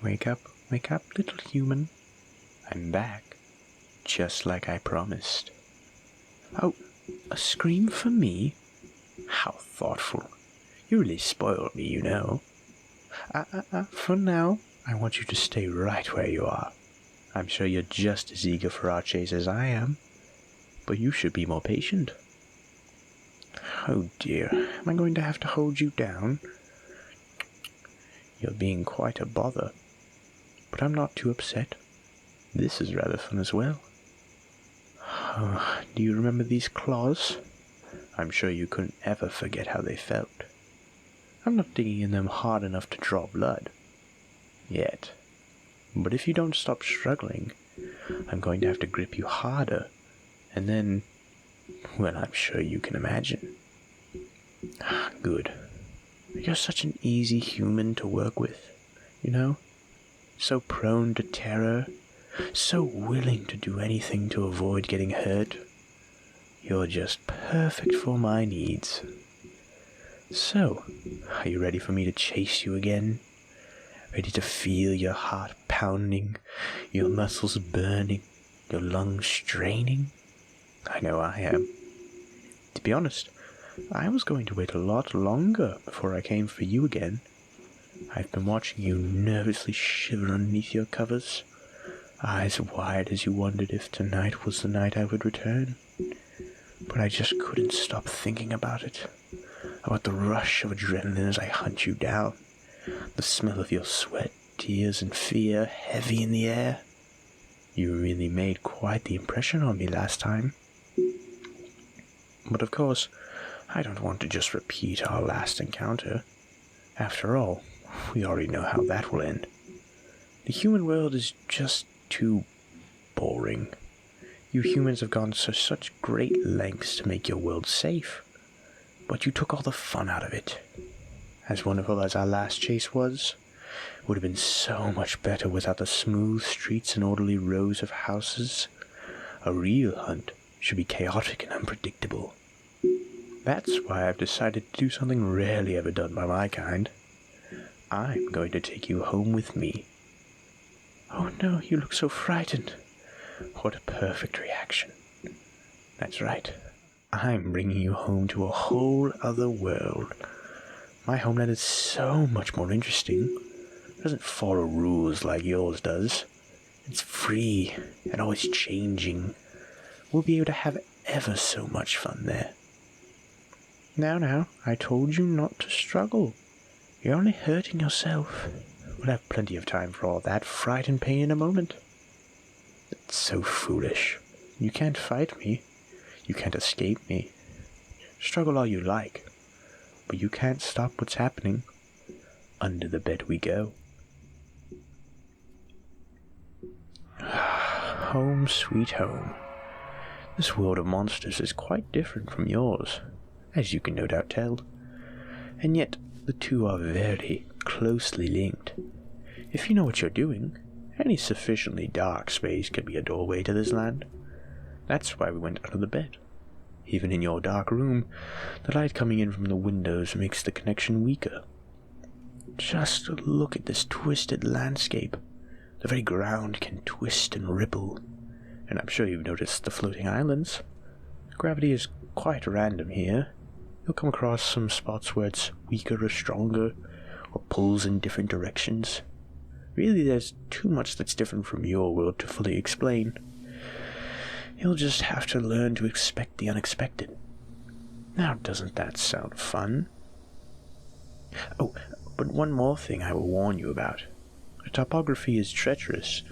wake up, little human. I'm back, just like I promised. Oh, a scream for me? How thoughtful. You really spoiled me, you know. For now, I want you to stay right where you are. I'm sure you're just as eager for our chase as I am, but you should be more patient. Oh dear, am I going to have to hold you down? You're being quite a bother, but I'm not too upset. This is rather fun as well. Oh, do you remember these claws? I'm sure you couldn't ever forget how they felt. I'm not digging in them hard enough to draw blood. Yet. But if you don't stop struggling, I'm going to have to grip you harder, and then, well, I'm sure you can imagine. Good. You're such an easy human to work with, you know? So prone to terror, so willing to do anything to avoid getting hurt. You're just perfect for my needs. So, are you ready for me to chase you again? Ready to feel your heart pounding, your muscles burning, your lungs straining? I know I am. To be honest, I was going to wait a lot longer before I came for you again. I've been watching you nervously shiver underneath your covers, eyes wide as you wondered if tonight was the night I would return. But I just couldn't stop thinking about it, about the rush of adrenaline as I hunt you down, the smell of your sweat, tears, and fear heavy in the air. You really made quite the impression on me last time. But of course, I don't want to just repeat our last encounter. After all, we already know how that will end. The human world is just too boring. You humans have gone to such great lengths to make your world safe, but you took all the fun out of it. As wonderful as our last chase was, it would have been so much better without the smooth streets and orderly rows of houses. A real hunt should be chaotic and unpredictable. That's why I've decided to do something rarely ever done by my kind. I'm going to take you home with me. Oh no, you look so frightened. What a perfect reaction. That's right. I'm bringing you home to a whole other world. My homeland is so much more interesting. It doesn't follow rules like yours does. It's free and always changing. We'll be able to have ever so much fun there. Now, I told you not to struggle. You're only hurting yourself. We'll have plenty of time for all that fright and pain in a moment. It's so foolish. You can't fight me. You can't escape me. Struggle all you like, but you can't stop what's happening. Under the bed we go. Home sweet home. This world of monsters is quite different from yours, as you can no doubt tell. And yet, the two are very closely linked. If you know what you're doing, any sufficiently dark space can be a doorway to this land. That's why we went under the bed. Even in your dark room, the light coming in from the windows makes the connection weaker. Just look at this twisted landscape. The very ground can twist and ripple. And I'm sure you've noticed the floating islands. Gravity is quite random here. You'll come across some spots where it's weaker or stronger, or pulls in different directions. Really, there's too much that's different from your world to fully explain. You'll just have to learn to expect the unexpected. Now, doesn't that sound fun? Oh, but one more thing I will warn you about. The topography is treacherous,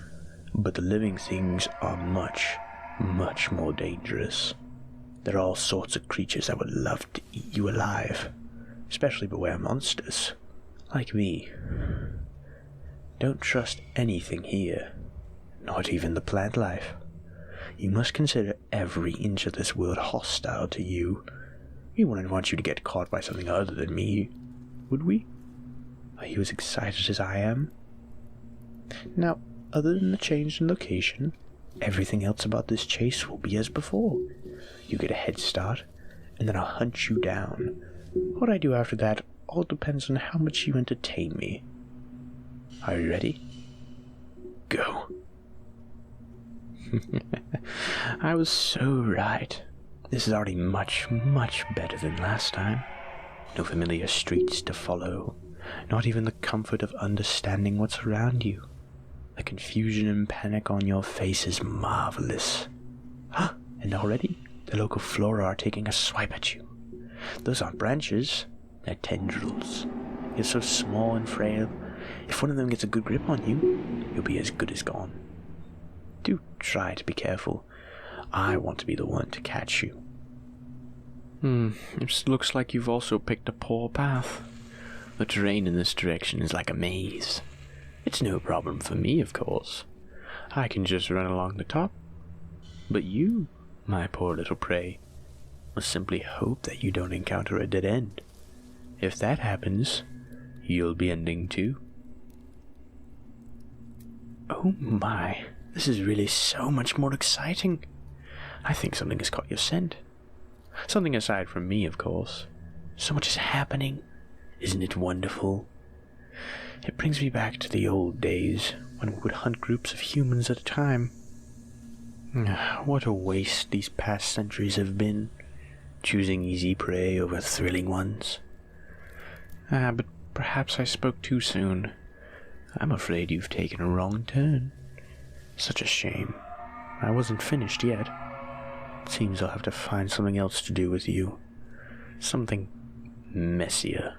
but the living things are much, much more dangerous. There are all sorts of creatures that would love to eat you alive, especially beware monsters, like me. Don't trust anything here, not even the plant life. You must consider every inch of this world hostile to you. We wouldn't want you to get caught by something other than me, would we? Are you as excited as I am? Now, other than the change in location, everything else about this chase will be as before. You get a head start, and then I'll hunt you down. What I do after that all depends on how much you entertain me. Are you ready? go. I was so right. This is already much, much better than last time. No familiar streets to follow, not even the comfort of understanding what's around you. The confusion and panic on your face is marvelous. And already, the local flora are taking a swipe at you. Those aren't branches, they're tendrils. You're so small and frail, if one of them gets a good grip on you, you'll be as good as gone. Do try to be careful. I want to be the one to catch you. It looks like you've also picked a poor path. The terrain in this direction is like a maze. It's no problem for me, of course. I can just run along the top. But you, my poor little prey, must simply hope that you don't encounter a dead end. If that happens, you'll be ending too. Oh my, this is really so much more exciting. I think something has caught your scent. Something aside from me, of course. So much is happening. Isn't it wonderful? It brings me back to the old days, when we would hunt groups of humans at a time. What a waste these past centuries have been, choosing easy prey over thrilling ones. But perhaps I spoke too soon. I'm afraid you've taken a wrong turn. Such a shame. I wasn't finished yet. It seems I'll have to find something else to do with you. Something messier.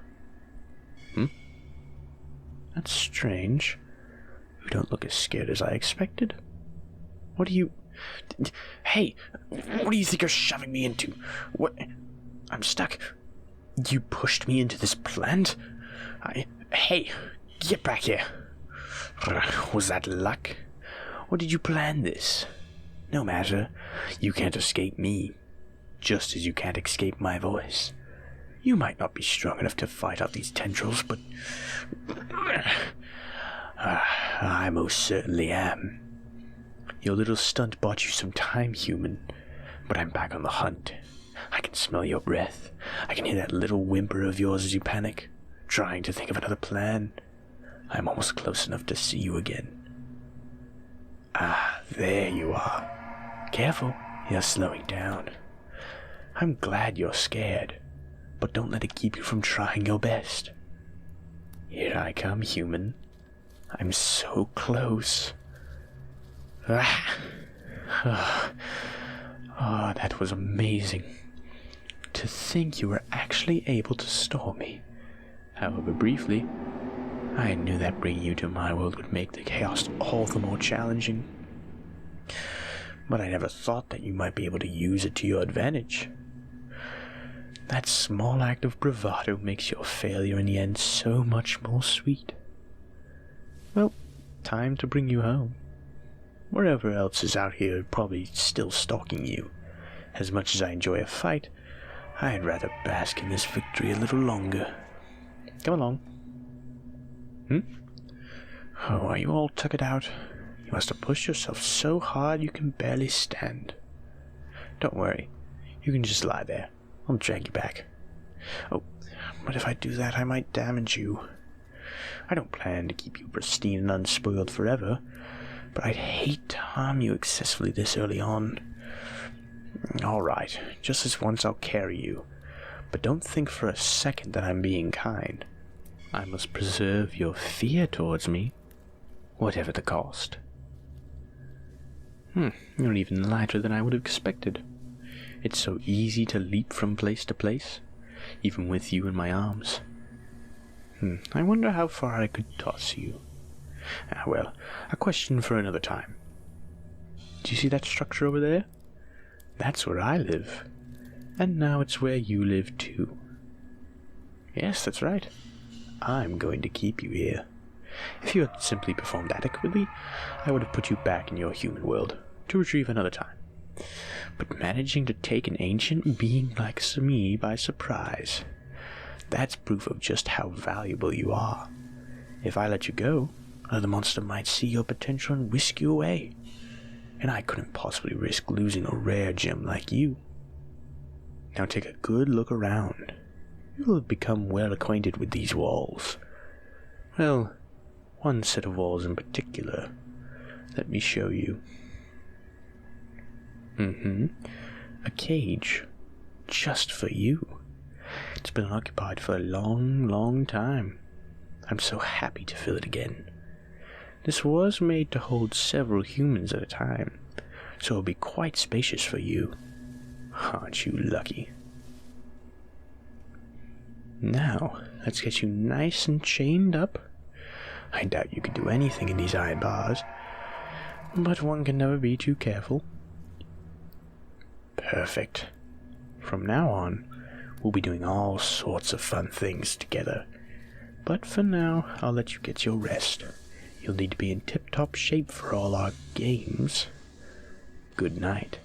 That's strange. You don't look as scared as I expected. What do you... Hey! What do you think you're shoving me into? What... I'm stuck. You pushed me into this plant? Hey! Get back here! Was that luck? Or did you plan this? No matter. You can't escape me. Just as you can't escape my voice. You might not be strong enough to fight out these tendrils, but... I most certainly am. Your little stunt bought you some time, human, but I'm back on the hunt. I can smell your breath. I can hear that little whimper of yours as you panic, trying to think of another plan. I'm almost close enough to see you again. There you are. Careful, you're slowing down. I'm glad you're scared, but don't let it keep you from trying your best. Here I come, human. I'm so close. That was amazing. To think you were actually able to store me. However briefly, I knew that bringing you to my world would make the chaos all the more challenging. But I never thought that you might be able to use it to your advantage. That small act of bravado makes your failure in the end so much more sweet. Well, time to bring you home. Wherever else is out here probably still stalking you. As much as I enjoy a fight, I'd rather bask in this victory a little longer. Come along. Oh, are you all tuckered out? You must have pushed yourself so hard you can barely stand. Don't worry, you can just lie there. I'll drag you back. Oh, but if I do that, I might damage you. I don't plan to keep you pristine and unspoiled forever, but I'd hate to harm you excessively this early on. All right, just this once I'll carry you, but don't think for a second that I'm being kind. I must preserve your fear towards me, whatever the cost. You're even lighter than I would have expected. It's so easy to leap from place to place, even with you in my arms. I wonder how far I could toss you. Well, a question for another time. Do you see that structure over there? That's where I live. And now it's where you live too. Yes, that's right. I'm going to keep you here. If you had simply performed adequately, I would have put you back in your human world, to retrieve another time. But managing to take an ancient being like me by surprise, that's proof of just how valuable you are. If I let you go, another monster might see your potential and whisk you away. And I couldn't possibly risk losing a rare gem like you. Now take a good look around. You'll have become well acquainted with these walls. Well, one set of walls in particular. Let me show you. A cage. Just for you. It's been occupied for a long, long time. I'm so happy to fill it again. This was made to hold several humans at a time, so it'll be quite spacious for you. Aren't you lucky? Now, let's get you nice and chained up. I doubt you could do anything in these iron bars, but one can never be too careful. Perfect. From now on, we'll be doing all sorts of fun things together. But for now, I'll let you get your rest. You'll need to be in tip-top shape for all our games. Good night.